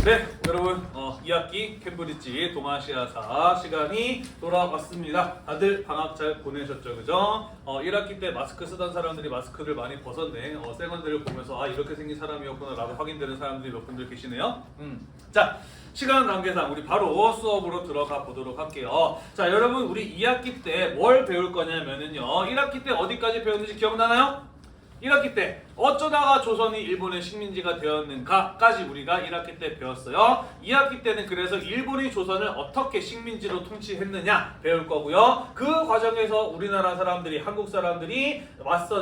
네, 여러분 2학기 캠브리지 동아시아사 시간이 돌아왔습니다. 다들 방학 잘 보내셨죠, 그죠? 1학기 때 마스크 쓰던 사람들이 마스크를 많이 벗었네. 쌩언들을 보면서 이렇게 생긴 사람이었구나 라고 확인되는 사람들이 몇 분들 계시네요. 자, 시간 관계상 우리 바로 수업으로 들어가 보도록 할게요. 자, 여러분 우리 2학기 때 뭘 배울 거냐면은요, 1학기 때 어디까지 배웠는지 기억나나요? 1학기 때 어쩌다가 조선이 일본의 식민지가 되었는가까지 우리가 1학기 때 배웠어요. 2학기 때는 그래서 일본이 조선을 어떻게 식민지로 통치했느냐 배울 거고요. 그 과정에서 우리나라 사람들이, 한국 사람들이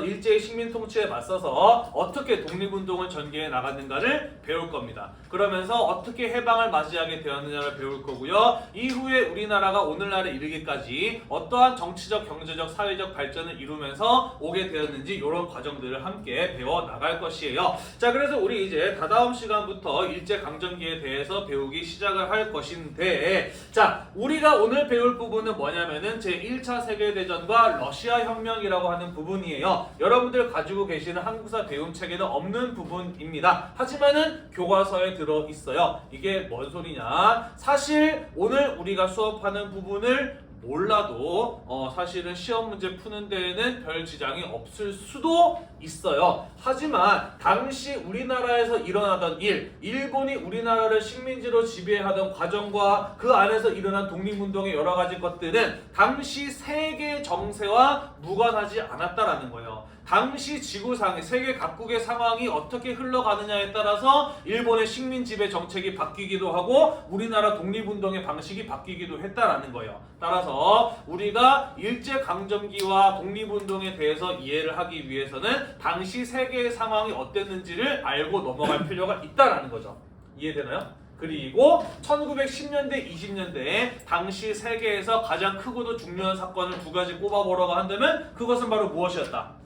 일제의 식민 통치에 맞서서 어떻게 독립운동을 전개해 나갔는가를 배울 겁니다. 그러면서 어떻게 해방을 맞이하게 되었느냐를 배울 거고요. 이후에 우리나라가 오늘날에 이르기까지 어떠한 정치적, 경제적, 사회적 발전을 이루면서 오게 되었는지 이런 과정들을 함께 배워 나갈 것이에요. 자, 그래서 우리 이제 다다음 시간부터 일제강점기에 대해서 배우기 시작을 할 것인데, 자, 우리가 오늘 배울 부분은 뭐냐면은 제1차 세계대전과 러시아 혁명이라고 하는 부분이에요. 여러분들 가지고 계시는 한국사 배움책에는 없는 부분입니다. 하지만은 교과서에 들어 있어요. 이게 뭔 소리냐? 사실 오늘 우리가 수업하는 부분을 몰라도 사실은 시험 문제 푸는 데에는 별 지장이 없을 수도 있어요. 하지만 당시 우리나라에서 일어나던 일본이 우리나라를 식민지로 지배하던 과정과 그 안에서 일어난 독립운동의 여러 가지 것들은 당시 세계 정세와 무관하지 않았다라는 거예요. 당시 지구상의 세계 각국의 상황이 어떻게 흘러가느냐에 따라서 일본의 식민 지배 정책이 바뀌기도 하고 우리나라 독립운동의 방식이 바뀌기도 했다라는 거예요. 따라서 우리가 일제강점기와 독립운동에 대해서 이해를 하기 위해서는 당시 세계의 상황이 어땠는지를 알고 넘어갈 필요가 있다라는 거죠. 이해되나요? 그리고 1910년대, 20년대에 당시 세계에서 가장 크고도 중요한 사건을 두 가지 꼽아보라고 한다면 그것은 바로 무엇이었다?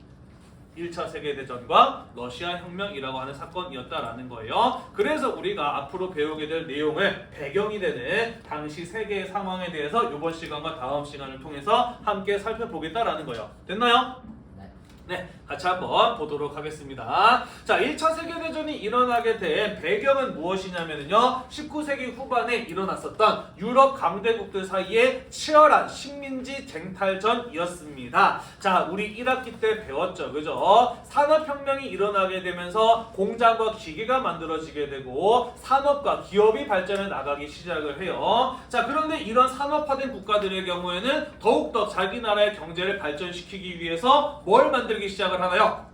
1차 세계대전과 러시아 혁명이라고 하는 사건이었다라는 거예요. 그래서 우리가 앞으로 배우게 될 내용을 배경이 되는 당시 세계의 상황에 대해서 이번 시간과 다음 시간을 통해서 함께 살펴보겠다라는 거예요. 됐나요? 네, 같이 한번 보도록 하겠습니다. 자, 1차 세계대전이 일어나게 된 배경은 무엇이냐면요, 19세기 후반에 일어났었던 유럽 강대국들 사이에 치열한 식민지 쟁탈전이었습니다. 자, 우리 1학기 때 배웠죠, 그죠? 산업혁명이 일어나게 되면서 공장과 기계가 만들어지게 되고 산업과 기업이 발전해 나가기 시작을 해요. 자, 그런데 이런 산업화된 국가들의 경우에는 더욱더 자기 나라의 경제를 발전시키기 위해서 뭘 만들기 시작을 하나요?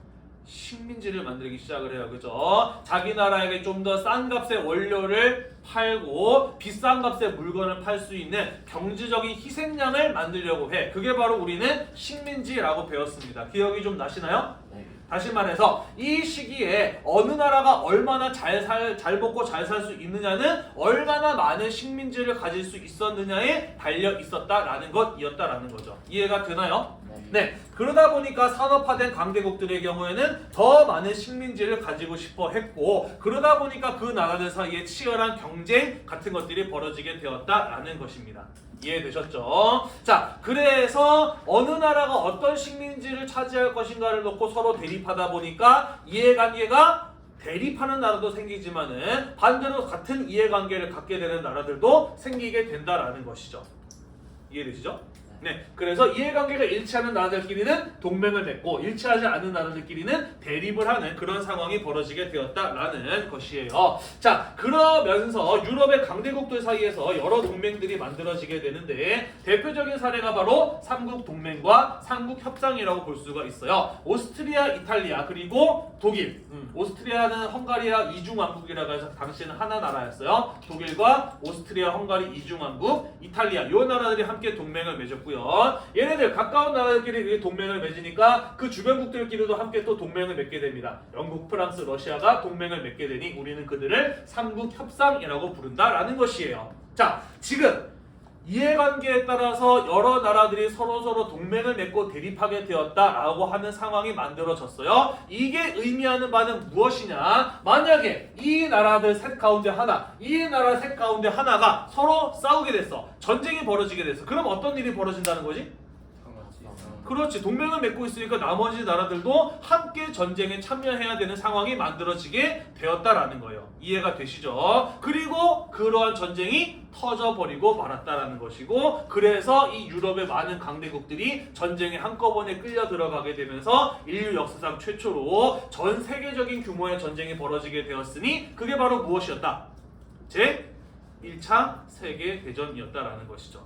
식민지를 만들기 시작을 해요. 그죠? 자기 나라에게 좀 더 싼 값의 원료를 팔고 비싼 값의 물건을 팔 수 있는 경제적인 희생양을 만들려고 해. 그게 바로 우리는 식민지라고 배웠습니다. 기억이 좀 나시나요? 다시 말해서 이 시기에 어느 나라가 얼마나 잘 먹고 잘 살 수 있느냐는 얼마나 많은 식민지를 가질 수 있었느냐에 달려 있었다라는 것이었다라는 거죠. 이해가 되나요? 네. 그러다 보니까 산업화된 강대국들의 경우에는 더 많은 식민지를 가지고 싶어 했고, 그러다 보니까 그 나라들 사이에 치열한 경쟁 같은 것들이 벌어지게 되었다라는 것입니다. 이해되셨죠? 자, 그래서 어느 나라가 어떤 식민지를 차지할 것인가를 놓고 서로 대립하다 보니까 이해관계가 대립하는 나라도 생기지만은 반대로 같은 이해관계를 갖게 되는 나라들도 생기게 된다라는 것이죠. 이해되시죠? 네, 그래서 이해관계가 일치하는 나라들끼리는 동맹을 맺고 일치하지 않는 나라들끼리는 대립을 하는 그런 상황이 벌어지게 되었다라는 것이에요. 자, 그러면서 유럽의 강대국들 사이에서 여러 동맹들이 만들어지게 되는데 대표적인 사례가 바로 삼국동맹과 삼국협상이라고 볼 수가 있어요. 오스트리아, 이탈리아, 그리고 독일. 오스트리아는 헝가리아 이중왕국이라고 해서 당시에는 하나 나라였어요. 독일과 오스트리아, 헝가리 이중왕국, 이탈리아 이 나라들이 함께 동맹을 맺었고요. 얘네들 가까운 나라들끼리 동맹을 맺으니까 그 주변국들끼리도 함께 또 동맹을 맺게 됩니다. 영국, 프랑스, 러시아가 동맹을 맺게 되니 우리는 그들을 삼국협상이라고 부른다라는 것이에요. 자, 지금 이해관계에 따라서 여러 나라들이 서로 동맹을 맺고 대립하게 되었다라고 하는 상황이 만들어졌어요. 이게 의미하는 바는 무엇이냐? 만약에 이 나라들 셋 가운데 하나, 이 나라 셋 가운데 하나가 서로 싸우게 됐어. 전쟁이 벌어지게 됐어. 그럼 어떤 일이 벌어진다는 거지? 그렇지. 동맹을 맺고 있으니까 나머지 나라들도 함께 전쟁에 참여해야 되는 상황이 만들어지게 되었다라는 거예요. 이해가 되시죠? 그리고 그러한 전쟁이 터져버리고 말았다라는 것이고, 그래서 이 유럽의 많은 강대국들이 전쟁에 한꺼번에 끌려 들어가게 되면서 인류 역사상 최초로 전 세계적인 규모의 전쟁이 벌어지게 되었으니 그게 바로 무엇이었다? 제 1차 세계대전이었다라는 것이죠.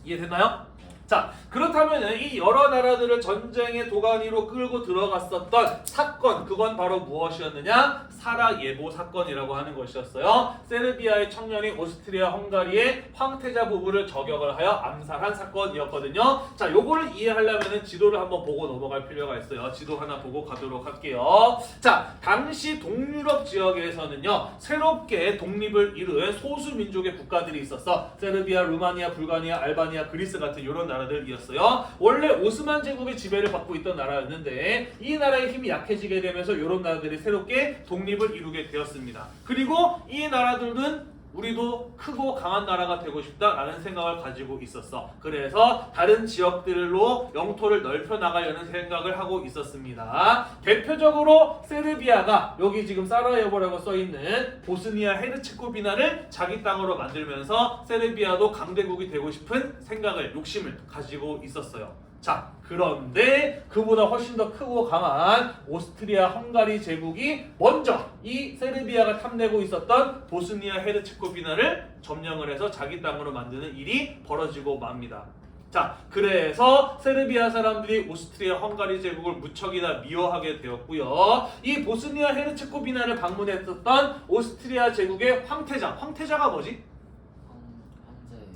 이해됐나요? 자, 그렇다면 이 여러 나라들을 전쟁의 도가니로 끌고 들어갔었던 사건, 그건 바로 무엇이었느냐? 사라예보 사건이라고 하는 것이었어요. 세르비아의 청년이 오스트리아 헝가리의 황태자 부부를 저격을 하여 암살한 사건이었거든요. 자, 요거를 이해하려면 지도를 한번 보고 넘어갈 필요가 있어요. 지도 하나 보고 가도록 할게요. 자, 당시 동유럽 지역에서는요, 새롭게 독립을 이룬 소수 민족의 국가들이 있었어. 세르비아, 루마니아, 불가니아, 알바니아, 그리스 같은 이런 나라들이었어요. 원래 오스만 제국의 지배를 받고 있던 나라였는데 이 나라의 힘이 약해지게 되면서 이런 나라들이 새롭게 독립을 이루게 되었습니다. 그리고 이 나라들은 우리도 크고 강한 나라가 되고 싶다라는 생각을 가지고 있었어. 그래서 다른 지역들로 영토를 넓혀 나가려는 생각을 하고 있었습니다. 대표적으로 세르비아가 여기 지금 사라예보라고 써있는 보스니아 헤르체고비나를 자기 땅으로 만들면서 세르비아도 강대국이 되고 싶은 생각을, 욕심을 가지고 있었어요. 자, 그런데 그보다 훨씬 더 크고 강한 오스트리아 헝가리 제국이 먼저 이 세르비아가 탐내고 있었던 보스니아 헤르체고비나를 점령을 해서 자기 땅으로 만드는 일이 벌어지고 맙니다. 자, 그래서 세르비아 사람들이 오스트리아 헝가리 제국을 무척이나 미워하게 되었고요. 이 보스니아 헤르체고비나를 방문했었던 오스트리아 제국의 황태자가 뭐지?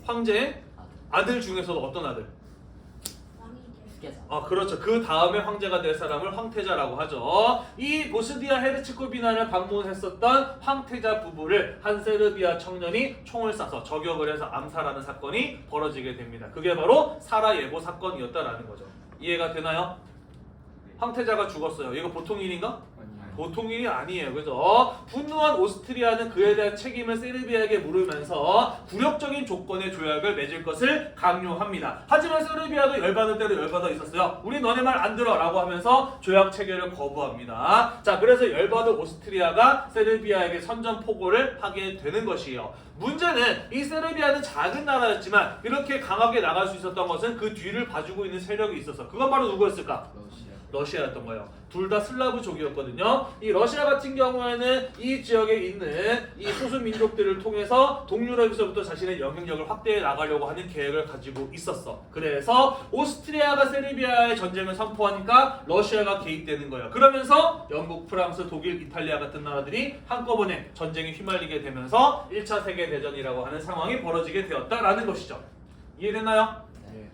황제의 아들 중에서도 어떤 아들? 그렇죠. 그 다음에 황제가 될 사람을 황태자라고 하죠. 이 보스니아 헤르체고비나를 방문했었던 황태자 부부를 한 세르비아 청년이 총을 쏴서 저격을 해서 암살하는 사건이 벌어지게 됩니다. 그게 바로 사라예보 사건이었다라는 거죠. 이해가 되나요? 황태자가 죽었어요. 이거 보통 일인가? 보통 일이 아니에요. 그죠? 분노한 오스트리아는 그에 대한 책임을 세르비아에게 물으면서 굴욕적인 조건의 조약을 맺을 것을 강요합니다. 하지만 세르비아도 열받을 대로 열받아 있었어요. 우리 너네 말 안 들어 라고 하면서 조약 체결을 거부합니다. 자, 그래서 열받은 오스트리아가 세르비아에게 선전포고를 하게 되는 것이에요. 문제는 이 세르비아는 작은 나라였지만 이렇게 강하게 나갈 수 있었던 것은 그 뒤를 봐주고 있는 세력이 있어서, 그건 바로 누구였을까? 러시아였던 거예요. 둘 다 슬라브족이었거든요. 이 러시아 같은 경우에는 이 지역에 있는 이 소수 민족들을 통해서 동유럽에서부터 자신의 영향력을 확대해 나가려고 하는 계획을 가지고 있었어. 그래서 오스트리아가 세르비아의 전쟁을 선포하니까 러시아가 개입되는 거예요. 그러면서 영국, 프랑스, 독일, 이탈리아 같은 나라들이 한꺼번에 전쟁에 휘말리게 되면서 1차 세계대전이라고 하는 상황이 벌어지게 되었다라는 것이죠. 이해됐나요? 네.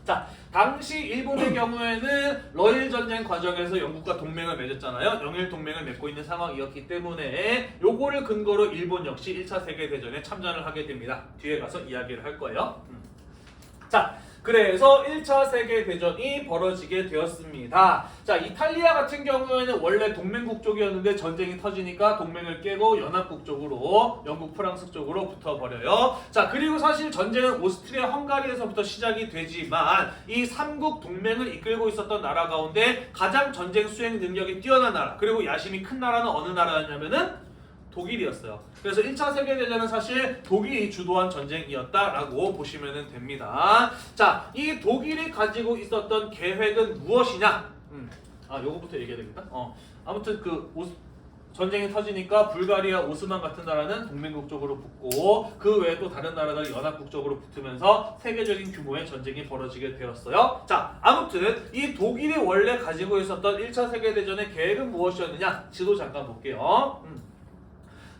자, 당시 일본의 경우에는 러일 전쟁 과정에서 영국과 동맹을 맺었잖아요. 영일 동맹을 맺고 있는 상황이었기 때문에 요거를 근거로 일본 역시 1차 세계대전에 참전을 하게 됩니다. 뒤에 가서 이야기를 할 거예요. 자, 그래서 1차 세계대전이 벌어지게 되었습니다. 자, 이탈리아 같은 경우에는 원래 동맹국 쪽이었는데 전쟁이 터지니까 동맹을 깨고 연합국 쪽으로, 영국, 프랑스 쪽으로 붙어버려요. 자, 그리고 사실 전쟁은 오스트리아, 헝가리에서부터 시작이 되지만 이 3국 동맹을 이끌고 있었던 나라 가운데 가장 전쟁 수행 능력이 뛰어난 나라, 그리고 야심이 큰 나라는 어느 나라였냐면은 독일이었어요. 그래서 1차 세계대전은 사실 독일이 주도한 전쟁이었다라고 보시면 됩니다. 자, 이 독일이 가지고 있었던 계획은 무엇이냐? 요거부터 얘기해야 되겠다. 아무튼 전쟁이 터지니까 불가리아, 오스만 같은 나라는 동맹국 쪽으로 붙고 그 외에 또 다른 나라들이 연합국 쪽으로 붙으면서 세계적인 규모의 전쟁이 벌어지게 되었어요. 자, 아무튼 이 독일이 원래 가지고 있었던 1차 세계대전의 계획은 무엇이었느냐? 지도 잠깐 볼게요.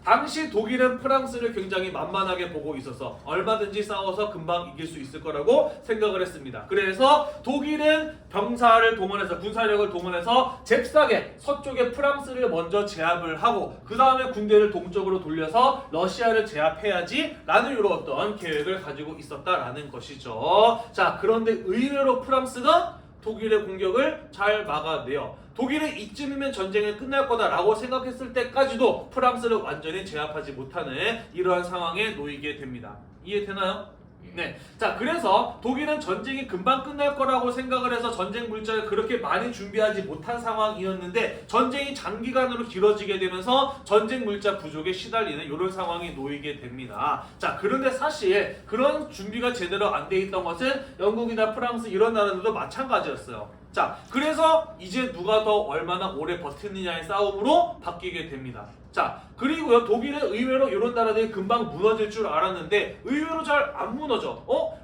당시 독일은 프랑스를 굉장히 만만하게 보고 있어서 얼마든지 싸워서 금방 이길 수 있을 거라고 생각을 했습니다. 그래서 독일은 병사를 동원해서, 군사력을 동원해서 잽싸게 서쪽에 프랑스를 먼저 제압을 하고 그 다음에 군대를 동쪽으로 돌려서 러시아를 제압해야지 라는 이런 어떤 계획을 가지고 있었다라는 것이죠. 자, 그런데 의외로 프랑스가 독일의 공격을 잘 막아내요. 독일은 이쯤이면 전쟁이 끝날 거다라고 생각했을 때까지도 프랑스를 완전히 제압하지 못하는 이러한 상황에 놓이게 됩니다. 이해되나요? 네, 자 그래서 독일은 전쟁이 금방 끝날 거라고 생각을 해서 전쟁 물자를 그렇게 많이 준비하지 못한 상황이었는데 전쟁이 장기간으로 길어지게 되면서 전쟁 물자 부족에 시달리는 이런 상황이 놓이게 됩니다. 자 그런데 사실 그런 준비가 제대로 안 돼 있던 것은 영국이나 프랑스 이런 나라들도 마찬가지였어요. 자 그래서 이제 누가 더 얼마나 오래 버티느냐의 싸움으로 바뀌게 됩니다. 자 그리고요 독일은 의외로 이런 나라들이 금방 무너질 줄 알았는데 의외로 잘 안 무너져.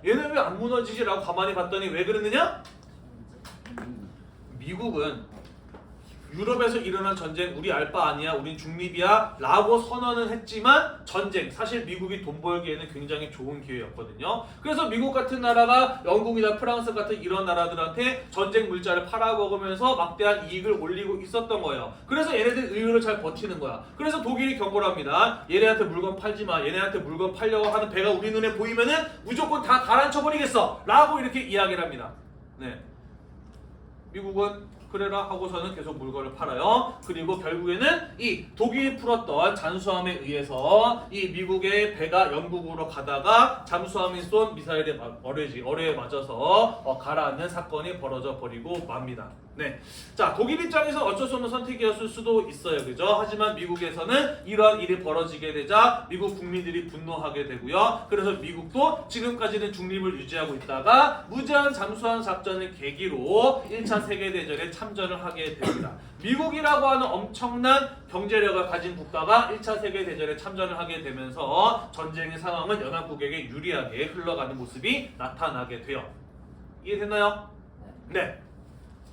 얘는 왜 안 무너지지? 라고 가만히 봤더니 왜 그러느냐? 미국은 유럽에서 일어난 전쟁 우리 알 바 아니야, 우린 중립이야 라고 선언은 했지만 전쟁 사실 미국이 돈 벌기에는 굉장히 좋은 기회였거든요. 그래서 미국 같은 나라가 영국이나 프랑스 같은 이런 나라들한테 전쟁 물자를 팔아먹으면서 막대한 이익을 올리고 있었던 거예요. 그래서 얘네들 의외로 잘 버티는 거야. 그래서 독일이 경고를 합니다. 얘네한테 물건 팔지 마. 얘네한테 물건 팔려고 하는 배가 우리 눈에 보이면은 무조건 다 가라앉혀버리겠어 라고 이렇게 이야기를 합니다. 네, 미국은 그래라 하고서는 계속 물건을 팔아요. 그리고 결국에는 이 독일이 풀었던 잠수함에 의해서 이 미국의 배가 영국으로 가다가 잠수함이 쏜 미사일에 어뢰에 맞아서 가라앉는 사건이 벌어져 버리고 맙니다. 네, 자 독일 입장에서 어쩔 수 없는 선택이었을 수도 있어요, 그죠? 하지만 미국에서는 이러한 일이 벌어지게 되자 미국 국민들이 분노하게 되고요. 그래서 미국도 지금까지는 중립을 유지하고 있다가 무제한 잠수함 작전을 계기로 1차 세계대전에 참전을 하게 됩니다. 미국이라고 하는 엄청난 경제력을 가진 국가가 1차 세계대전에 참전을 하게 되면서 전쟁의 상황은 연합국에게 유리하게 흘러가는 모습이 나타나게 돼요. 이해됐나요? 네.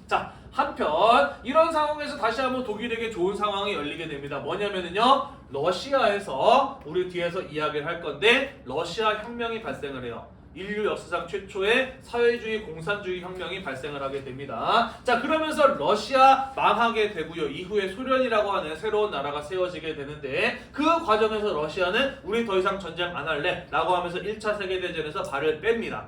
자 한편 이런 상황에서 다시 한번 독일에게 좋은 상황이 열리게 됩니다. 뭐냐면요 러시아에서 우리 뒤에서 이야기를 할 건데 러시아 혁명이 발생을 해요. 인류 역사상 최초의 사회주의 공산주의 혁명이 발생을 하게 됩니다. 자 그러면서 러시아 망하게 되고요. 이후에 소련이라고 하는 새로운 나라가 세워지게 되는데 그 과정에서 러시아는 우리 더 이상 전쟁 안 할래 라고 하면서 1차 세계대전에서 발을 뺍니다.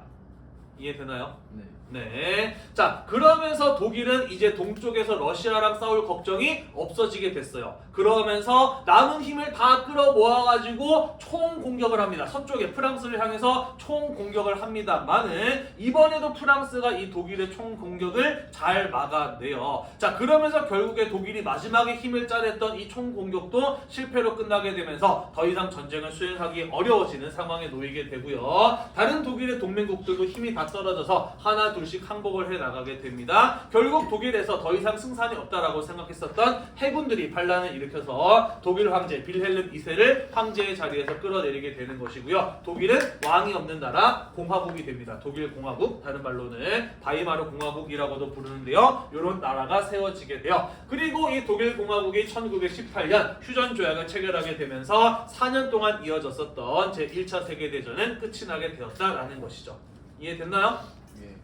이해되나요? 네. 네. 자, 그러면서 독일은 이제 동쪽에서 러시아랑 싸울 걱정이 없어지게 됐어요. 그러면서 남은 힘을 다 끌어모아가지고 총 공격을 합니다. 서쪽에 프랑스를 향해서 총 공격을 합니다만은 이번에도 프랑스가 이 독일의 총 공격을 잘 막아내요. 자, 그러면서 결국에 독일이 마지막에 힘을 짜냈던 이 총 공격도 실패로 끝나게 되면서 더 이상 전쟁을 수행하기 어려워지는 상황에 놓이게 되고요. 다른 독일의 동맹국들도 힘이 다 떨어져서 하나 둘씩 항복을 해 나가게 됩니다. 결국 독일에서 더 이상 승산이 없다라고 생각했었던 해군들이 반란을 일으켜서 독일 황제 빌헬름 2세를 황제의 자리에서 끌어내리게 되는 것이고요. 독일은 왕이 없는 나라 공화국이 됩니다. 독일 공화국, 다른 말로는 바이마르 공화국이라고도 부르는데요. 이런 나라가 세워지게 돼요. 그리고 이 독일 공화국이 1918년 휴전 조약을 체결하게 되면서 4년 동안 이어졌었던 제1차 세계대전은 끝이 나게 되었다라는 것이죠. 이해됐나요? 예.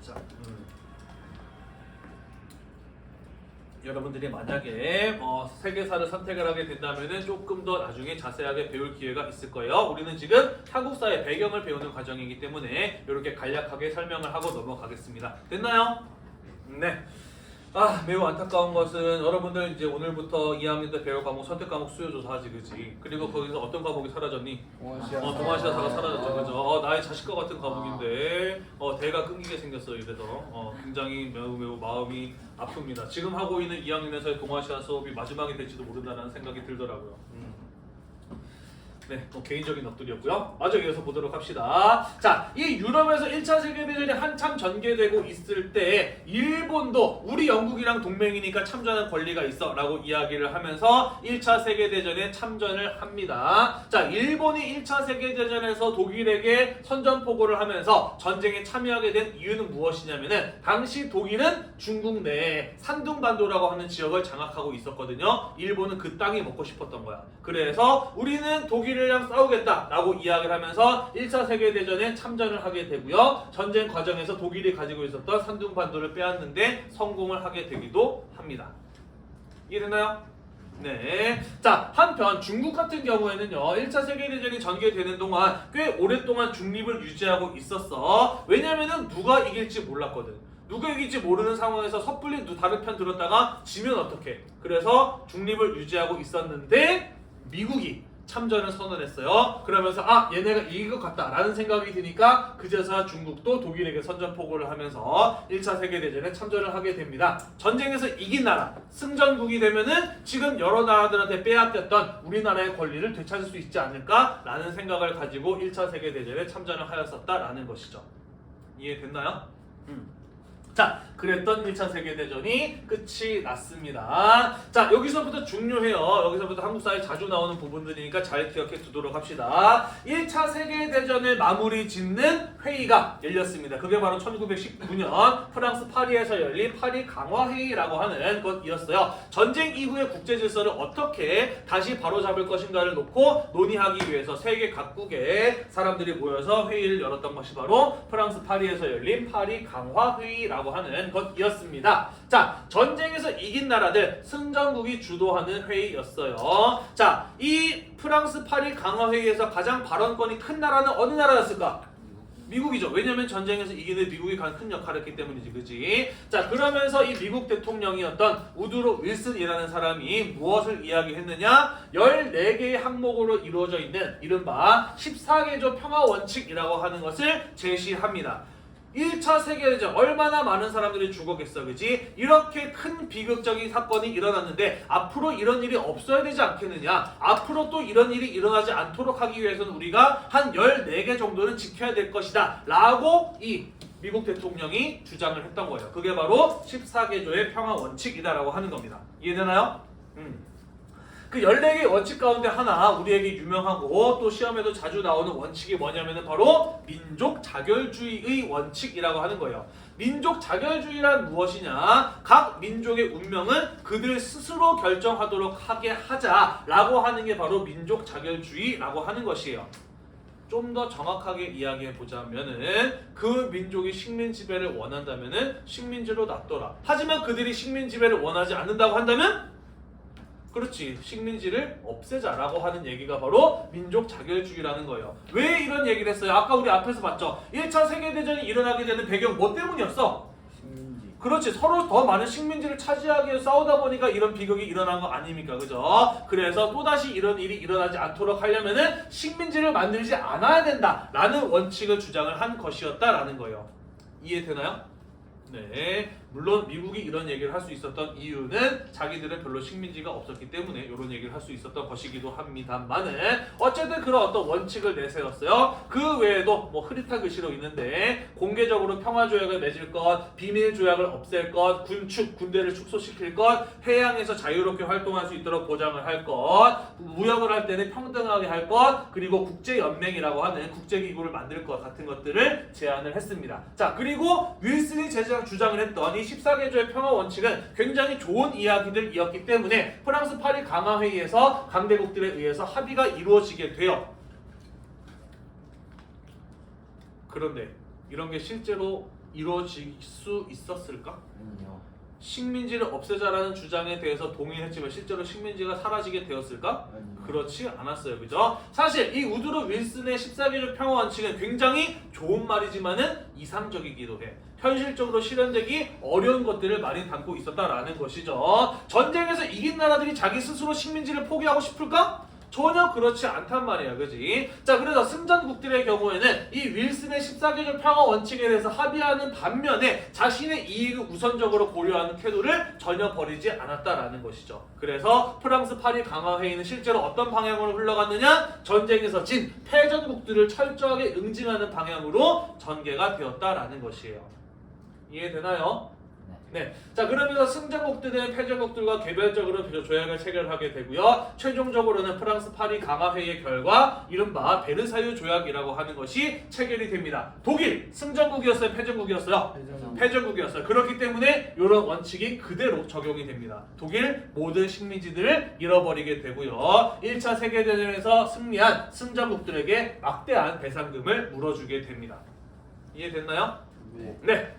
자, 여러분들이 만약에 세계사를 선택을 하게 된다면은 조금 더 나중에 자세하게 배울 기회가 있을 거예요. 우리는 지금 한국사의 배경을 배우는 과정이기 때문에 이렇게 간략하게 설명을 하고 넘어가겠습니다. 됐나요? 네. 매우 안타까운 것은 여러분들 이제 오늘부터 2학년 때 배울 과목 선택 과목 수요 조사하지, 그지? 그리고 거기서 어떤 과목이 사라졌니? 동아시아사가 사라졌죠, 그죠? 나의 자식과 같은 과목인데 대가 끊기게 생겼어. 이래서 굉장히 매우 마음이 아픕니다. 지금 하고 있는 2학년에서의 동아시아 수업이 마지막이 될지도 모른다는 생각이 들더라고요. 네, 개인적인 넋두리였고요. 마저 이어서 보도록 합시다. 자, 이 유럽에서 1차 세계대전이 한참 전개되고 있을 때 일본도 우리 영국이랑 동맹이니까 참전할 권리가 있어 라고 이야기를 하면서 1차 세계대전에 참전을 합니다. 자, 일본이 1차 세계대전에서 독일에게 선전포고를 하면서 전쟁에 참여하게 된 이유는 무엇이냐면은 당시 독일은 중국 내에 산둥반도라고 하는 지역을 장악하고 있었거든요. 일본은 그 땅이 먹고 싶었던 거야. 그래서 우리는 독일이랑 싸우겠다라고 이야기를 하면서 1차 세계대전에 참전을 하게 되고요. 전쟁 과정에서 독일이 가지고 있었던 산둥반도를 빼앗는데 성공을 하게 되기도 합니다. 이해되나요? 네. 자, 한편 중국 같은 경우에는요, 1차 세계대전이 전개되는 동안 꽤 오랫동안 중립을 유지하고 있었어. 왜냐면은 누가 이길지 몰랐거든. 누가 이길지 모르는 상황에서 섣불리 다른 편 들었다가 지면 어떡해. 그래서 중립을 유지하고 있었는데 미국이 참전을 선언했어요. 그러면서 아 얘네가 이길 것 같다라는 생각이 드니까 그제서야 중국도 독일에게 선전포고를 하면서 1차 세계대전에 참전을 하게 됩니다. 전쟁에서 이긴 나라, 승전국이 되면은 지금 여러 나라들한테 빼앗겼던 우리나라의 권리를 되찾을 수 있지 않을까라는 생각을 가지고 1차 세계대전에 참전을 하였었다라는 것이죠. 이해됐나요? 자, 그랬던 1차 세계대전이 끝이 났습니다. 자, 여기서부터 중요해요. 여기서부터 한국사에 자주 나오는 부분들이니까 잘 기억해 두도록 합시다. 1차 세계대전을 마무리 짓는 회의가 열렸습니다. 그게 바로 1919년 프랑스 파리에서 열린 파리 강화회의라고 하는 것이었어요. 전쟁 이후의 국제질서를 어떻게 다시 바로잡을 것인가를 놓고 논의하기 위해서 세계 각국의 사람들이 모여서 회의를 열었던 것이 바로 프랑스 파리에서 열린 파리 강화회의라고 하는 것이었습니다. 자, 전쟁에서 이긴 나라들 승전국이 주도하는 회의였어요. 자, 이 프랑스 파리 강화회의에서 가장 발언권이 큰 나라는 어느 나라였을까? 미국이죠. 왜냐면 전쟁에서 이기는 미국이 가장 큰 역할을 했기 때문이지, 그지? 자, 그러면서 이 미국 대통령이었던 우드로 윌슨이라는 사람이 무엇을 이야기했느냐? 14개의 항목으로 이루어져 있는 이른바 14개조 평화 원칙이라고 하는 것을 제시합니다. 1차 세계대전 얼마나 많은 사람들이 죽었겠어, 그지? 이렇게 큰 비극적인 사건이 일어났는데 앞으로 이런 일이 없어야 되지 않겠느냐? 앞으로 또 이런 일이 일어나지 않도록 하기 위해서는 우리가 한 14개 정도는 지켜야 될 것이다 라고 이 미국 대통령이 주장을 했던 거예요. 그게 바로 14개조의 평화 원칙이다라고 하는 겁니다. 이해되나요? 그 14개의 원칙 가운데 하나 우리에게 유명하고 또 시험에도 자주 나오는 원칙이 뭐냐면은 바로 민족 자결주의의 원칙이라고 하는 거예요. 민족 자결주의란 무엇이냐? 각 민족의 운명은 그들 스스로 결정하도록 하게 하자라고 하는 게 바로 민족 자결주의라고 하는 것이에요. 좀 더 정확하게 이야기해 보자면은 그 민족이 식민 지배를 원한다면은 식민지로 놔둬라. 하지만 그들이 식민 지배를 원하지 않는다고 한다면 그렇지, 식민지를 없애자라고 하는 얘기가 바로 민족 자결주의라는 거예요. 왜 이런 얘기를 했어요? 아까 우리 앞에서 봤죠. 1차 세계대전이 일어나게 되는 배경 뭐 때문이었어? 식민지. 그렇지, 서로 더 많은 식민지를 차지하기 위해 싸우다 보니까 이런 비극이 일어난 거 아닙니까? 그죠? 그래서 또다시 이런 일이 일어나지 않도록 하려면은 식민지를 만들지 않아야 된다라는 원칙을 주장을 한 것이었다라는 거예요. 이해되나요? 네, 물론 미국이 이런 얘기를 할 수 있었던 이유는 자기들은 별로 식민지가 없었기 때문에 이런 얘기를 할 수 있었던 것이기도 합니다만은 어쨌든 그런 어떤 원칙을 내세웠어요. 그 외에도 뭐 흐릿한 글씨로 있는데 공개적으로 평화조약을 맺을 것, 비밀조약을 없앨 것, 군대를 축소시킬 것, 해양에서 자유롭게 활동할 수 있도록 보장을 할 것, 무역을 할 때는 평등하게 할 것, 그리고 국제연맹이라고 하는 국제기구를 만들 것 같은 것들을 제안을 했습니다. 자, 그리고 윌슨이 주장을 했던 이 14개조의 평화 원칙은 굉장히 좋은 이야기들이었기 때문에 프랑스 파리 강화회의에서 강대국들에 의해서 합의가 이루어지게 돼요. 그런데 이런 게 실제로 이루어질 수 있었을까? 아니요. 식민지를 없애자라는 주장에 대해서 동의했지만 실제로 식민지가 사라지게 되었을까? 아니요. 그렇지 않았어요. 그죠? 사실 이 우드로 윌슨의 14개조 평화 원칙은 굉장히 좋은 말이지만은 이상적이기도 해. 현실적으로 실현되기 어려운 것들을 많이 담고 있었다라는 것이죠. 전쟁에서 이긴 나라들이 자기 스스로 식민지를 포기하고 싶을까? 전혀 그렇지 않단 말이야, 그지? 자, 그래서 승전국들의 경우에는 이 윌슨의 14개조 평화 원칙에 대해서 합의하는 반면에 자신의 이익을 우선적으로 고려하는 태도를 전혀 버리지 않았다라는 것이죠. 그래서 프랑스 파리 강화회의는 실제로 어떤 방향으로 흘러갔느냐? 전쟁에서 진 패전국들을 철저하게 응징하는 방향으로 전개가 되었다라는 것이에요. 이해되나요? 네. 자, 그러면서 승전국들은 패전국들과 개별적으로 조약을 체결하게 되고요. 최종적으로는 프랑스 파리 강화회의의 결과 이른바 베르사유 조약이라고 하는 것이 체결이 됩니다. 독일 승전국이었어요? 패전국이었어요? 패전국이었어요. 그렇기 때문에 이런 원칙이 그대로 적용이 됩니다. 독일 모든 식민지들을 잃어버리게 되고요. 1차 세계대전에서 승리한 승전국들에게 막대한 배상금을 물어주게 됩니다. 이해됐나요? 네.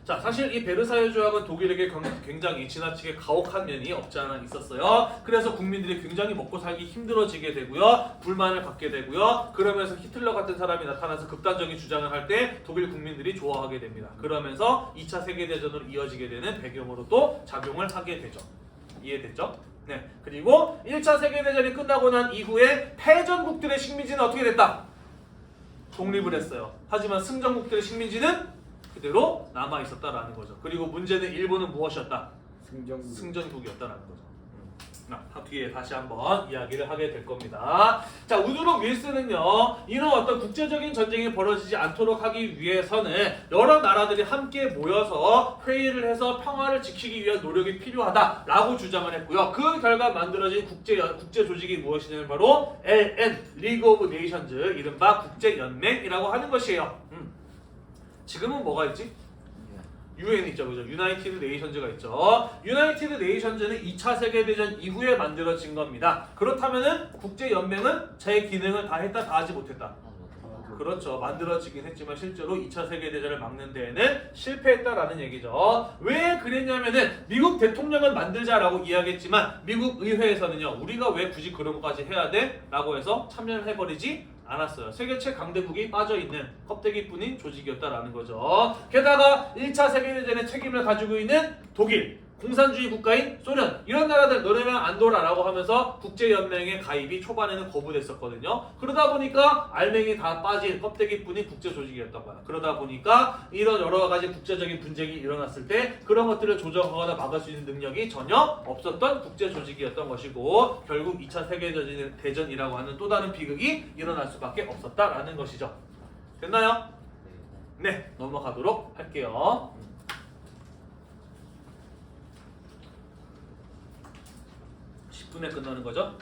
자, 사실 이 베르사유 조약은 독일에게 굉장히 지나치게 가혹한 면이 없지 않아 있었어요. 그래서 국민들이 굉장히 먹고 살기 힘들어지게 되고요. 불만을 갖게 되고요. 그러면서 히틀러 같은 사람이 나타나서 극단적인 주장을 할 때 독일 국민들이 좋아하게 됩니다. 그러면서 2차 세계대전으로 이어지게 되는 배경으로 또 작용을 하게 되죠. 이해됐죠? 네. 그리고 그리고 1차 세계대전이 끝나고 난 이후에 패전국들의 식민지는 어떻게 됐다? 독립을 했어요. 하지만 승전국들의 식민지는 그대로 남아 있었다라는 거죠. 그리고 문제는 일본은 무엇이었다? 승전국이었다라는 거죠. 뒤에 다시 한번 이야기를 하게 될 겁니다. 자, 우드로 윌슨은요, 이런 어떤 국제적인 전쟁이 벌어지지 않도록 하기 위해서는 여러 나라들이 함께 모여서 회의를 해서 평화를 지키기 위한 노력이 필요하다라고 주장을 했고요. 그 결과 만들어진 국제 조직이 무엇이냐면 바로 LN, 리그 오브 네이션즈, 이른바 국제연맹이라고 하는 것이에요. 지금은 뭐가 있지? UN 있죠, 그죠? 유나이티드 네이션즈가 있죠. 유나이티드 네이션즈는 2차 세계대전 이후에 만들어진 겁니다. 그렇다면은 국제연맹은 제 기능을 다 했다, 다 하지 못했다? 그렇죠. 만들어지긴 했지만 실제로 2차 세계대전을 막는 데에는 실패했다라는 얘기죠. 왜 그랬냐면은 미국 대통령은 만들자라고 이야기했지만 미국 의회에서는요, 우리가 왜 굳이 그런 것까지 해야 돼? 라고 해서 참여를 해버리지 않았어요. 세계 최강대국이 빠져있는 껍데기뿐인 조직이었다라는 거죠. 게다가 1차 세계대전의 책임을 가지고 있는 독일, 공산주의 국가인 소련, 이런 나라들 너네는 안 돌아라고 하면서 국제연맹의 가입이 초반에는 거부됐었거든요. 그러다 보니까 알맹이 다 빠진 껍데기뿐인 국제조직이었던 거야. 그러다 보니까 이런 여러 가지 국제적인 분쟁이 일어났을 때 그런 것들을 조정하거나 막을 수 있는 능력이 전혀 없었던 국제조직이었던 것이고, 결국 2차 세계대전이라고 하는 또 다른 비극이 일어날 수밖에 없었다라는 것이죠. 됐나요? 네, 넘어가도록 할게요. 10분에 끝나는 거죠.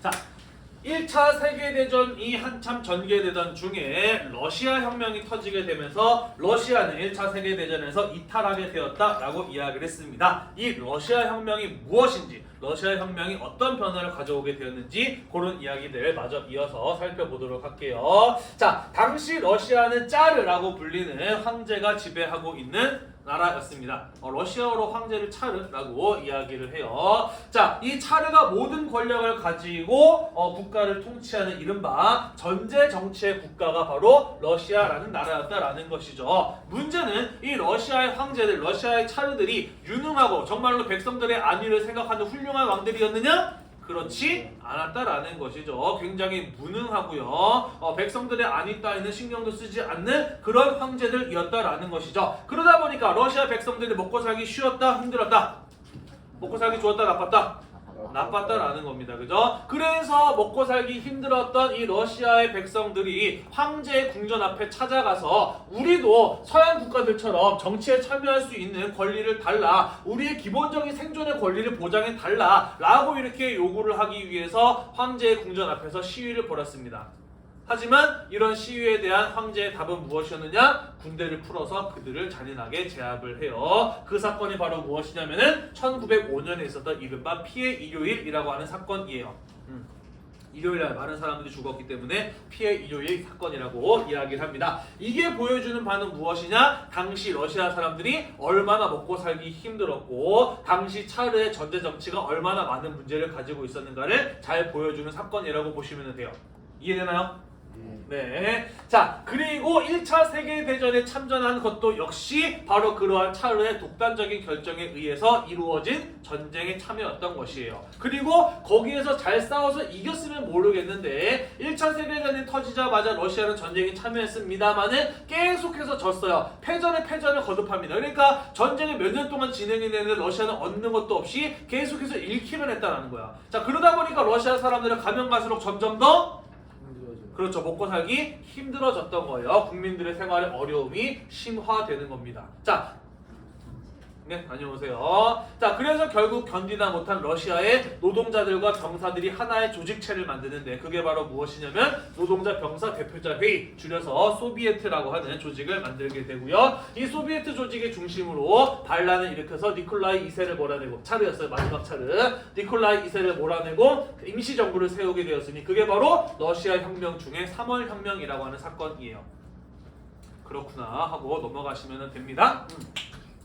자, 1차 세계대전이 한참 전개되던 중에 러시아 혁명이 터지게 되면서 러시아는 1차 세계대전에서 이탈하게 되었다라고 이야기를 했습니다. 이 러시아 혁명이 무엇인지, 러시아 혁명이 어떤 변화를 가져오게 되었는지 그런 이야기들 마저 이어서 살펴보도록 할게요. 자, 당시 러시아는 짜르라고 불리는 황제가 지배하고 있는 나라였습니다. 러시아어로 황제를 차르라고 이야기를 해요. 자, 이 차르가 모든 권력을 가지고 국가를 통치하는 이른바 전제 정치의 국가가 바로 러시아라는 나라였다라는 것이죠. 문제는 이 러시아의 황제들, 러시아의 차르들이 유능하고 정말로 백성들의 안위를 생각하는 훌륭한 왕들이었느냐? 그렇지 않았다라는 것이죠. 굉장히 무능하고요. 백성들의 안위 따위는 신경도 쓰지 않는 그런 황제들이었다라는 것이죠. 그러다 보니까 러시아 백성들이 먹고 살기 쉬웠다, 힘들었다? 먹고 살기 좋았다, 나빴다? 나빴다라는 겁니다. 그죠? 그래서 먹고 살기 힘들었던 이 러시아의 백성들이 황제의 궁전 앞에 찾아가서 우리도 서양 국가들처럼 정치에 참여할 수 있는 권리를 달라, 우리의 기본적인 생존의 권리를 보장해 달라 라고 이렇게 요구를 하기 위해서 황제의 궁전 앞에서 시위를 벌였습니다. 하지만 이런 시위에 대한 황제의 답은 무엇이었느냐? 군대를 풀어서 그들을 잔인하게 제압을 해요. 그 사건이 바로 무엇이냐면은 1905년에 있었던 이른바 피해 일요일이라고 하는 사건이에요. 일요일날 많은 사람들이 죽었기 때문에 피해 일요일 사건이라고 이야기를 합니다. 이게 보여주는 바는 무엇이냐? 당시 러시아 사람들이 얼마나 먹고 살기 힘들었고 당시 차르의 전제 정치가 얼마나 많은 문제를 가지고 있었는가를 잘 보여주는 사건이라고 보시면 돼요. 이해되나요? 네. 자, 그리고 1차 세계대전에 참전한 것도 역시 바로 그러한 차르의 독단적인 결정에 의해서 이루어진 전쟁에 참여였던 것이에요. 그리고 거기에서 잘 싸워서 이겼으면 모르겠는데 1차 세계대전이 터지자마자 러시아는 전쟁에 참여했습니다만은 계속해서 졌어요. 패전에 패전을 거듭합니다. 그러니까 전쟁이 몇 년 동안 진행이 되는데 러시아는 얻는 것도 없이 계속해서 잃기만 했다는 거야. 자, 그러다 보니까 러시아 사람들은 가면 갈수록 점점 더 그렇죠. 먹고 살기 힘들어졌던 거예요. 국민들의 생활의 어려움이 심화되는 겁니다. 자, 네, 다녀오세요. 자, 그래서 결국 견디다 못한 러시아의 노동자들과 병사들이 하나의 조직체를 만드는데 그게 바로 무엇이냐면 노동자 병사 대표자 회의, 줄여서 소비에트라고 하는 조직을 만들게 되고요. 이 소비에트 조직의 중심으로 반란을 일으켜서 니콜라이 2세를 몰아내고, 차르였어요. 마지막 차르. 니콜라이 2세를 몰아내고 임시정부를 세우게 되었으니 그게 바로 러시아 혁명 중에 3월 혁명이라고 하는 사건이에요. 그렇구나 하고 넘어가시면 됩니다.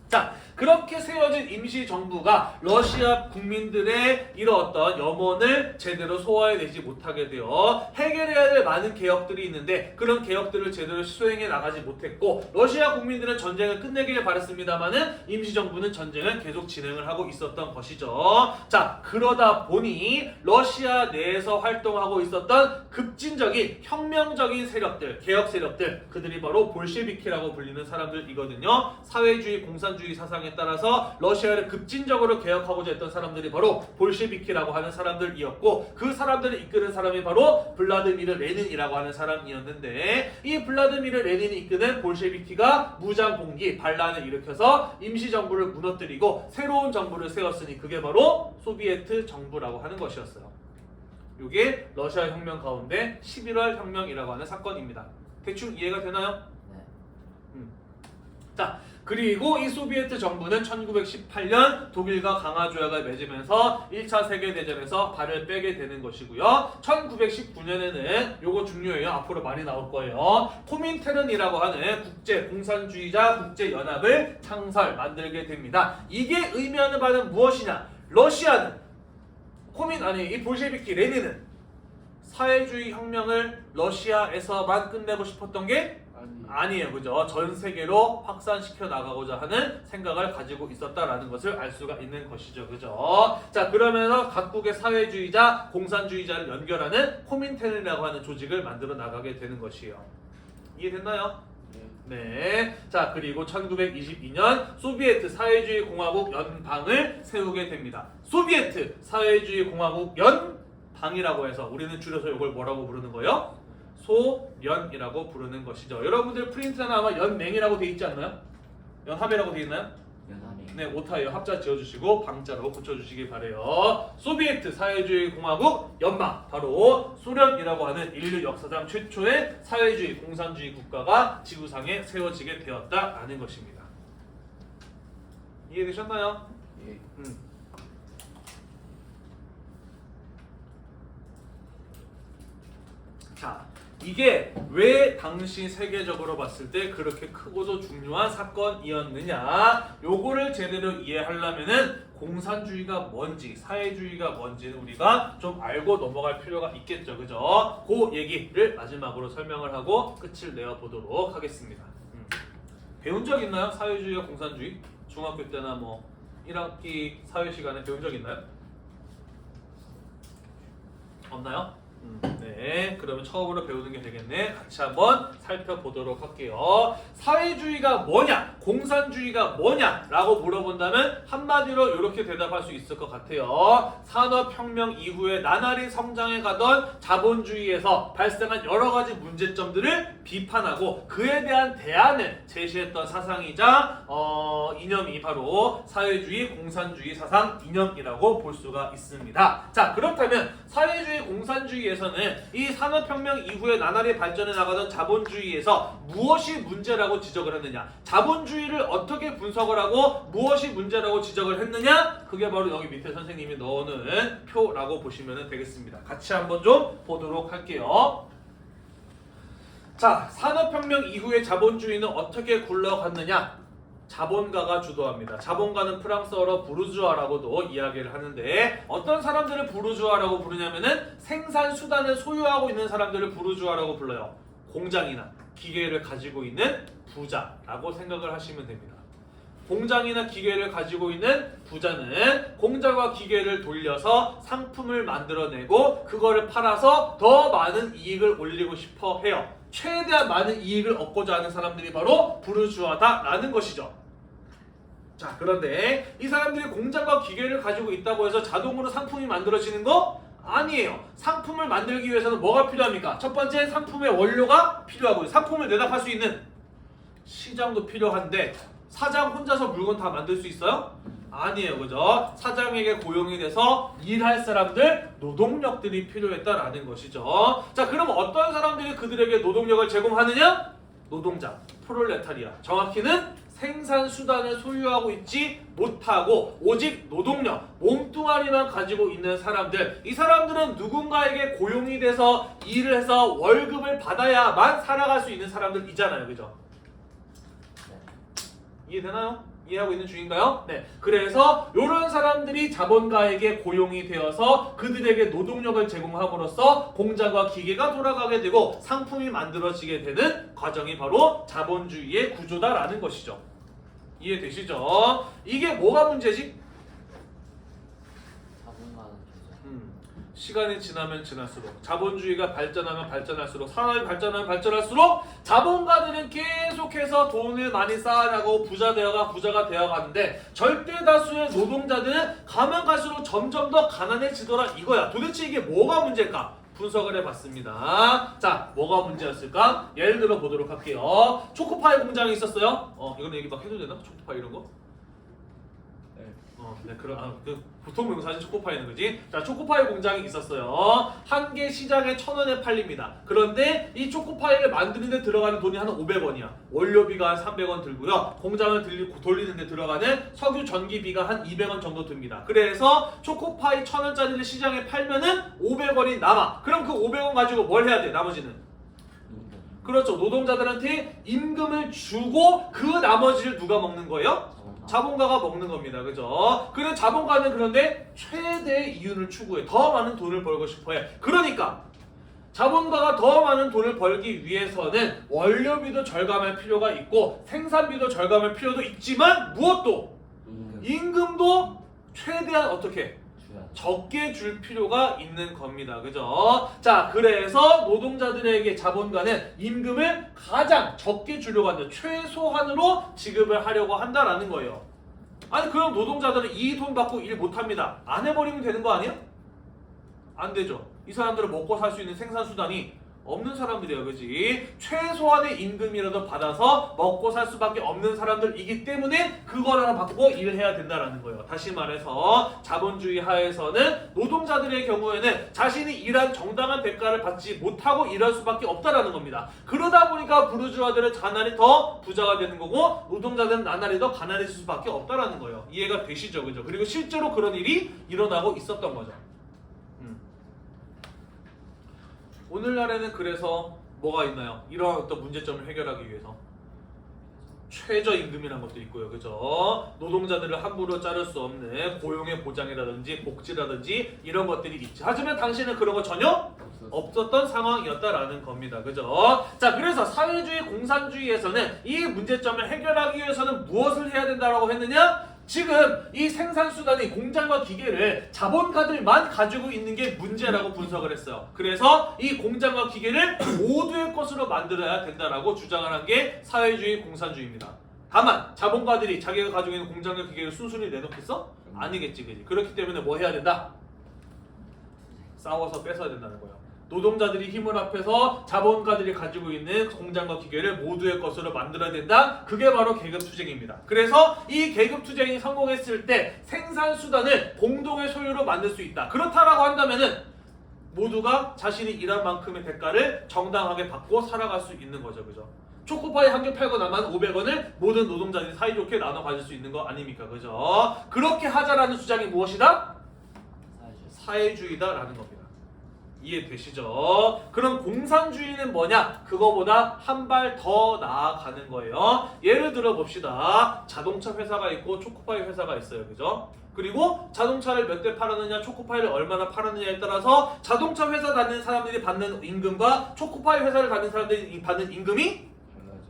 자, 그렇게 세워진 임시정부가 러시아 국민들의 이런 어떤 염원을 제대로 소화해내지 못하게 되어 해결해야 될 많은 개혁들이 있는데 그런 개혁들을 제대로 수행해 나가지 못했고 러시아 국민들은 전쟁을 끝내기를 바랐습니다만은 임시정부는 전쟁을 계속 진행을 하고 있었던 것이죠. 자, 그러다 보니 러시아 내에서 활동하고 있었던 급진적인 혁명적인 세력들, 개혁 세력들, 그들이 바로 볼셰비키라고 불리는 사람들이거든요. 사회주의, 공산주의 사상에 따라서 러시아를 급진적으로 개혁하고자 했던 사람들이 바로 볼셰비키라고 하는 사람들이었고 그 사람들을 이끄는 사람이 바로 블라드미르 레닌이라고 하는 사람이었는데 이 블라드미르 레닌이 이끄는 볼셰비키가 무장 봉기, 반란을 일으켜서 임시정부를 무너뜨리고 새로운 정부를 세웠으니 그게 바로 소비에트 정부라고 하는 것이었어요. 이게 러시아 혁명 가운데 11월 혁명이라고 하는 사건입니다. 대충 이해가 되나요? 네. 자, 그리고 이 소비에트 정부는 1918년 독일과 강화조약을 맺으면서 1차 세계대전에서 발을 빼게 되는 것이고요. 1919년에는 요거 중요해요. 앞으로 많이 나올 거예요. 코민테른이라고 하는 국제 공산주의자 국제연합을 만들게 됩니다. 이게 의미하는 바는 무엇이냐? 러시아는 이 볼셰비키 레닌은 사회주의 혁명을 러시아에서만 끝내고 싶었던 게 아니에요. 그죠? 전 세계로 확산시켜 나가고자 하는 생각을 가지고 있었다라는 것을 알 수가 있는 것이죠. 그죠? 자, 그러면서 각국의 사회주의자, 공산주의자를 연결하는 코민테른이라고 하는 조직을 만들어 나가게 되는 것이에요. 이해됐나요? 네. 자, 그리고 1922년 소비에트 사회주의 공화국 연방을 세우게 됩니다. 소비에트 사회주의 공화국 연방이라고 해서 우리는 줄여서 이걸 뭐라고 부르는 거예요? 소연이라고 부르는 것이죠. 여러분들 프린트는 아마 연맹이라고 돼 있지 않나요? 연합이라고 돼 있나요? 연합이. 네, 오타예요. 합자 지어주시고 방자로 고쳐주시기 바래요. 소비에트 사회주의 공화국 연방, 바로 소련이라고 하는 인류 역사상 최초의 사회주의 공산주의 국가가 지구상에 세워지게 되었다라는 것입니다. 이해되셨나요? 예. 자, 이게 왜 당시 세계적으로 봤을 때 그렇게 크고도 중요한 사건이었느냐, 요거를 제대로 이해하려면은 공산주의가 뭔지 사회주의가 뭔지는 우리가 좀 알고 넘어갈 필요가 있겠죠. 그죠? 그 얘기를 마지막으로 설명을 하고 끝을 내어보도록 하겠습니다. 배운 적 있나요? 사회주의와 공산주의? 중학교 때나 뭐 1학기 사회 시간에 배운 적 있나요? 없나요? 네, 그러면 처음으로 배우는 게 되겠네. 같이 한번 살펴보도록 할게요. 사회주의가 뭐냐, 공산주의가 뭐냐 라고 물어본다면 한마디로 이렇게 대답할 수 있을 것 같아요. 산업혁명 이후에 나날이 성장해 가던 자본주의에서 발생한 여러 가지 문제점들을 비판하고 그에 대한 대안을 제시했던 사상이자 이념이 바로 사회주의 공산주의 사상 이념이라고 볼 수가 있습니다. 자, 그렇다면 사회주의 공산주의에서는 이 산업혁명 이후에 나날이 발전해 나가던 자본주의에서 무엇이 문제라고 지적을 했느냐, 자본주의를 어떻게 분석을 하고 무엇이 문제라고 지적을 했느냐, 그게 바로 여기 밑에 선생님이 넣어놓은 표라고 보시면 되겠습니다. 같이 한번 좀 보도록 할게요. 자, 산업혁명 이후에 자본주의는 어떻게 굴러갔느냐? 자본가가 주도합니다. 자본가는 프랑스어로 부르주아라고도 이야기를 하는데 어떤 사람들을 부르주아라고 부르냐면은 생산 수단을 소유하고 있는 사람들을 부르주아라고 불러요. 공장이나 기계를 가지고 있는 부자라고 생각을 하시면 됩니다. 공장이나 기계를 가지고 있는 부자는 공장과 기계를 돌려서 상품을 만들어내고 그거를 팔아서 더 많은 이익을 올리고 싶어 해요. 최대한 많은 이익을 얻고자 하는 사람들이 바로 부르주아다라는 것이죠. 자, 그런데 이 사람들이 공장과 기계를 가지고 있다고 해서 자동으로 상품이 만들어지는 거 아니에요. 상품을 만들기 위해서는 뭐가 필요합니까? 첫 번째, 상품의 원료가 필요하고요. 상품을 내다 팔 수 있는 시장도 필요한데 사장 혼자서 물건 다 만들 수 있어요? 아니에요. 그죠? 사장에게 고용이 돼서 일할 사람들, 노동력들이 필요했다라는 것이죠. 자, 그럼 어떤 사람들이 그들에게 노동력을 제공하느냐? 노동자, 프롤레타리아. 정확히는 생산 수단을 소유하고 있지 못하고 오직 노동력, 몸뚱아리만 가지고 있는 사람들. 이 사람들은 누군가에게 고용이 돼서 일을 해서 월급을 받아야만 살아갈 수 있는 사람들이잖아요. 그죠? 이해되나요? 이해하고 있는 중인가요? 네. 그래서 이런 사람들이 자본가에게 고용이 되어서 그들에게 노동력을 제공함으로써 공장과 기계가 돌아가게 되고 상품이 만들어지게 되는 과정이 바로 자본주의의 구조다라는 것이죠. 이해되시죠? 이게 뭐가 문제지? 자본가는 교정. 시간이 지나면 지날수록 자본주의가 발전하면 발전할수록 산업이 발전하면 발전할수록 자본가들은 계속해서 돈을 많이 쌓아나고 부자가 되어가는데 절대 다수의 노동자들은 가면 갈수록 점점 더 가난해지더라 이거야. 도대체 이게 뭐가 문제일까? 분석을 해봤습니다. 자, 뭐가 문제였을까? 예를 들어 보도록 할게요. 초코파이 공장이 있었어요. 이건 얘기 막 해도 되나? 초코파이 이런 거? 네, 보통 명사는 초코파이는 그지? 자, 초코파이 공장이 있었어요. 한 개 시장에 1,000원에 팔립니다. 그런데 이 초코파이를 만드는데 들어가는 돈이 한 500원이야. 원료비가 한 300원 들고요. 공장을 돌리는데 들어가는 석유 전기비가 한 200원 정도 듭니다. 그래서 초코파이 1,000원짜리를 시장에 팔면은 500원이 남아. 그럼 그 500원 가지고 뭘 해야 돼? 나머지는? 그렇죠. 노동자들한테 임금을 주고 그 나머지를 누가 먹는 거예요? 자본가가 먹는 겁니다. 그죠? 그런 자본가는 그런데 최대의 이윤을 추구해. 더 많은 돈을 벌고 싶어해. 그러니까 자본가가 더 많은 돈을 벌기 위해서는 원료비도 절감할 필요가 있고 생산비도 절감할 필요도 있지만 무엇도 임금도 최대한 어떻게 적게 줄 필요가 있는 겁니다. 그죠? 자, 그래서 노동자들에게 자본가는 임금을 가장 적게 주려고 한다. 최소한으로 지급을 하려고 한다라는 거예요. 아니, 그럼 노동자들은 이 돈 받고 일 못합니다. 안 해버리면 되는 거 아니에요? 안 되죠. 이 사람들은 먹고 살 수 있는 생산수단이 없는 사람들이에요. 그지? 최소한의 임금이라도 받아서 먹고 살 수밖에 없는 사람들이기 때문에 그걸 하나 받고 일을 해야 된다라는 거예요. 다시 말해서 자본주의 하에서는 노동자들의 경우에는 자신이 일한 정당한 대가를 받지 못하고 일할 수밖에 없다라는 겁니다. 그러다 보니까 부르주아들은 나날이 더 부자가 되는 거고 노동자들은 나날이 더 가난해질 수밖에 없다라는 거예요. 이해가 되시죠? 그죠? 그리고 실제로 그런 일이 일어나고 있었던 거죠. 오늘날에는 그래서 뭐가 있나요? 이런 어떤 문제점을 해결하기 위해서 최저임금이라는 것도 있고요. 그죠? 노동자들을 함부로 자를 수 없는 고용의 보장이라든지 복지라든지 이런 것들이 있지. 하지만 당시에는 그런 거 전혀 없었던 상황이었다라는 겁니다. 그죠? 자, 그래서 사회주의 공산주의에서는 이 문제점을 해결하기 위해서는 무엇을 해야 된다고 했느냐? 지금 이 생산수단이 공장과 기계를 자본가들만 가지고 있는 게 문제라고 분석을 했어요. 그래서 이 공장과 기계를 모두의 것으로 만들어야 된다라고 주장을 한 게 사회주의 공산주의입니다. 다만 자본가들이 자기가 가지고 있는 공장과 기계를 순순히 내놓겠어? 아니겠지. 그지? 그렇기 때문에 뭐 해야 된다? 싸워서 뺏어야 된다는 거예요. 노동자들이 힘을 합해서 자본가들이 가지고 있는 공장과 기계를 모두의 것으로 만들어야 된다. 그게 바로 계급투쟁입니다. 그래서 이 계급투쟁이 성공했을 때 생산수단을 공동의 소유로 만들 수 있다. 그렇다라고 한다면은 모두가 자신이 일한 만큼의 대가를 정당하게 받고 살아갈 수 있는 거죠. 그죠? 초코파이 한 개 팔고 남은 500원을 모든 노동자들이 사이좋게 나눠 가질 수 있는 거 아닙니까? 그죠? 그렇게 하자라는 주장이 무엇이다? 사회주의다라는 겁니다. 이해되시죠? 그럼 공산주의는 뭐냐? 그거보다 한 발 더 나아가는 거예요. 예를 들어 봅시다. 자동차 회사가 있고 초코파이 회사가 있어요. 그죠? 그리고 자동차를 몇 대 팔았느냐, 초코파이를 얼마나 팔았느냐에 따라서 자동차 회사 다니는 사람들이 받는 임금과 초코파이 회사를 다니는 사람들이 받는 임금이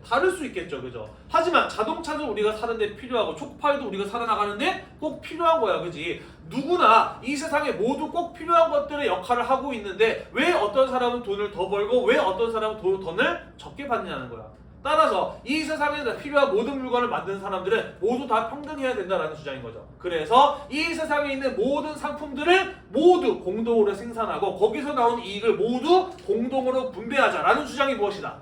다를 수 있겠죠. 그죠? 하지만 자동차도 우리가 사는데 필요하고 초코파이도 우리가 살아나가는데 꼭 필요한 거야. 그지? 누구나 이 세상에 모두 꼭 필요한 것들의 역할을 하고 있는데 왜 어떤 사람은 돈을 더 벌고 왜 어떤 사람은 돈을 적게 받느냐는 거야. 따라서 이 세상에 필요한 모든 물건을 만드는 사람들은 모두 다 평등해야 된다는 주장인 거죠. 그래서 이 세상에 있는 모든 상품들을 모두 공동으로 생산하고 거기서 나온 이익을 모두 공동으로 분배하자라는 주장이 무엇이다?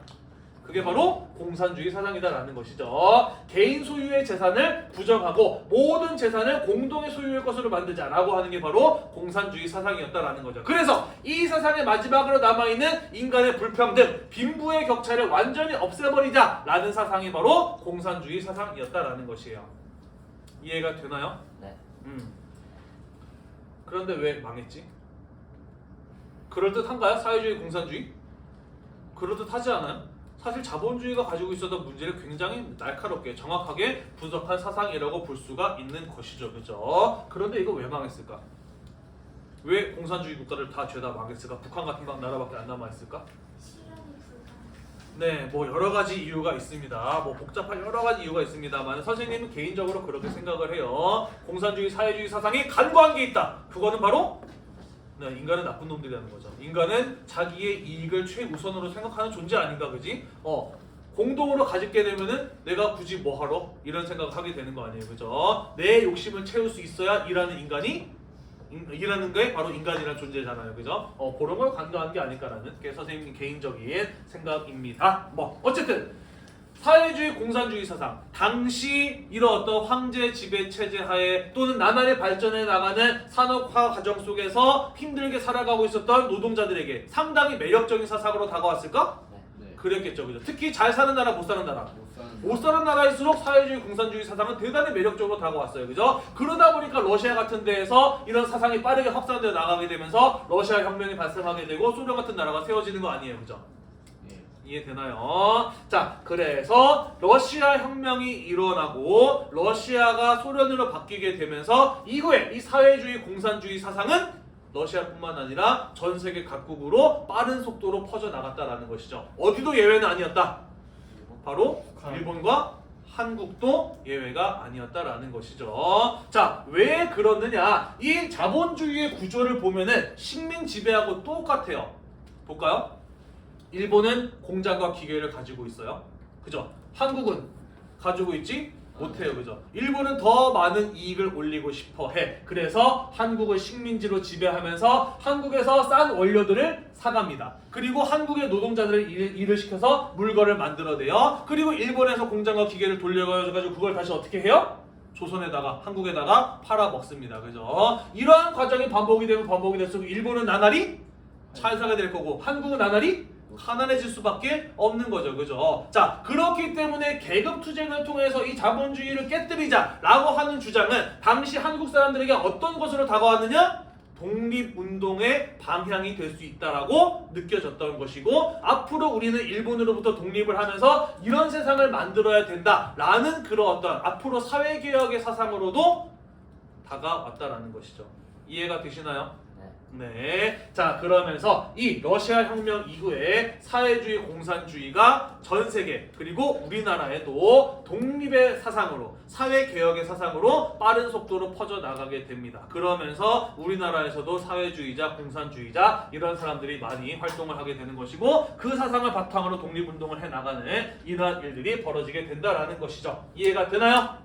그게 바로 공산주의 사상이다라는 것이죠. 개인 소유의 재산을 부정하고 모든 재산을 공동의 소유의 것으로 만들자라고 하는 게 바로 공산주의 사상이었다라는 거죠. 그래서 이 세상의 마지막으로 남아있는 인간의 불평등, 빈부의 격차를 완전히 없애버리자라는 사상이 바로 공산주의 사상이었다라는 것이에요. 이해가 되나요? 네. 그런데 왜 망했지? 그럴듯한가요? 사회주의 공산주의? 그럴듯하지 않아요? 사실 자본주의가 가지고 있었던 문제를 굉장히 날카롭게 정확하게 분석한 사상이라고 볼 수가 있는 것이죠. 그죠? 그런데 이거 왜 망했을까? 왜 공산주의 국가를 다 죄다 망했을까? 북한 같은 나라밖에 안 남아있을까? 실현이 불가능. 네, 뭐 여러 가지 이유가 있습니다. 뭐 복잡한 여러 가지 이유가 있습니다만 선생님은 개인적으로 그렇게 생각을 해요. 공산주의, 사회주의 사상이 간과한 게 있다. 그거는 바로 네, 인간은 나쁜 놈들이라는 거죠. 인간은 자기의 이익을 최우선으로 생각하는 존재 아닌가, 그지? 공동으로 가지게 되면은 내가 굳이 뭐 하러 이런 생각을 하게 되는 거 아니에요, 그죠? 내 욕심을 채울 수 있어야 일하는 인간이 일하는 게 바로 인간이라는 존재잖아요, 그죠? 그런 걸 간과한 게 아닐까라는 게 선생님 개인적인 생각입니다. 뭐 어쨌든 사회주의 공산주의 사상 당시 이런 어떤 황제 지배 체제 하에 또는 나날이 발전해 나가는 산업화 과정 속에서 힘들게 살아가고 있었던 노동자들에게 상당히 매력적인 사상으로 다가왔을까? 네. 그랬겠죠, 그죠? 특히 잘 사는 나라, 못 사는 나라. 못 못 사는 나라일수록 사회주의 공산주의 사상은 대단히 매력적으로 다가왔어요, 그죠? 그러다 보니까 러시아 같은 데에서 이런 사상이 빠르게 확산되어 나가게 되면서 러시아 혁명이 발생하게 되고 소련 같은 나라가 세워지는 거 아니에요, 그죠? 이해되나요? 자, 그래서 러시아 혁명이 일어나고 러시아가 소련으로 바뀌게 되면서 이후에 이 사회주의 공산주의 사상은 러시아뿐만 아니라 전 세계 각국으로 빠른 속도로 퍼져나갔다라는 것이죠. 어디도 예외는 아니었다. 바로 일본과 한국도 예외가 아니었다라는 것이죠. 자, 왜 그러느냐? 이 자본주의의 구조를 보면은 식민 지배하고 똑같아요. 볼까요? 일본은 공장과 기계를 가지고 있어요. 그죠? 한국은 가지고 있지 못해요. 그죠? 일본은 더 많은 이익을 올리고 싶어 해. 그래서 한국을 식민지로 지배하면서 한국에서 싼 원료들을 사갑니다. 그리고 한국의 노동자들을 일을 시켜서 물건을 만들어내요. 그리고 일본에서 공장과 기계를 돌려가지고 그걸 다시 어떻게 해요? 조선에다가 한국에다가 팔아 먹습니다. 그죠? 이러한 과정이 반복이 되면 반복이 될수록 일본은 나날이 잘 살게 될 거고 한국은 나날이 가난해질 수밖에 없는 거죠, 그죠? 자, 그렇기 때문에 계급 투쟁을 통해서 이 자본주의를 깨뜨리자라고 하는 주장은 당시 한국 사람들에게 어떤 것으로 다가왔느냐? 독립운동의 방향이 될 수 있다라고 느껴졌던 것이고 앞으로 우리는 일본으로부터 독립을 하면서 이런 세상을 만들어야 된다라는 그런 어떤 앞으로 사회개혁의 사상으로도 다가왔다라는 것이죠. 이해가 되시나요? 네. 자, 그러면서 이 러시아 혁명 이후에 사회주의 공산주의가 전 세계 그리고 우리나라에도 독립의 사상으로 사회개혁의 사상으로 빠른 속도로 퍼져나가게 됩니다. 그러면서 우리나라에서도 사회주의자, 공산주의자 이런 사람들이 많이 활동을 하게 되는 것이고 그 사상을 바탕으로 독립운동을 해나가는 이러한 일들이 벌어지게 된다라는 것이죠. 이해가 되나요?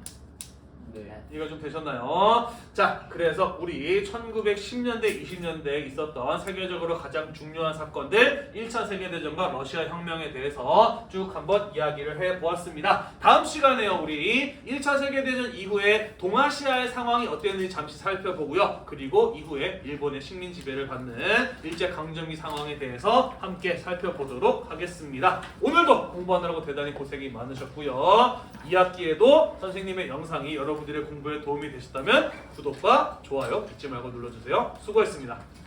네. 이해가 좀 되셨나요? 자, 그래서 우리 1910년대, 20년대에 있었던 세계적으로 가장 중요한 사건들 1차 세계대전과 러시아 혁명에 대해서 쭉 한번 이야기를 해보았습니다. 다음 시간에요, 우리 1차 세계대전 이후에 동아시아의 상황이 어땠는지 잠시 살펴보고요. 그리고 이후에 일본의 식민 지배를 받는 일제강점기 상황에 대해서 함께 살펴보도록 하겠습니다. 오늘도 공부하느라고 대단히 고생이 많으셨고요. 2학기에도 선생님의 영상이 여러분들의 공부에 도움이 되셨다면 구독과 좋아요 잊지 말고 눌러주세요. 수고했습니다.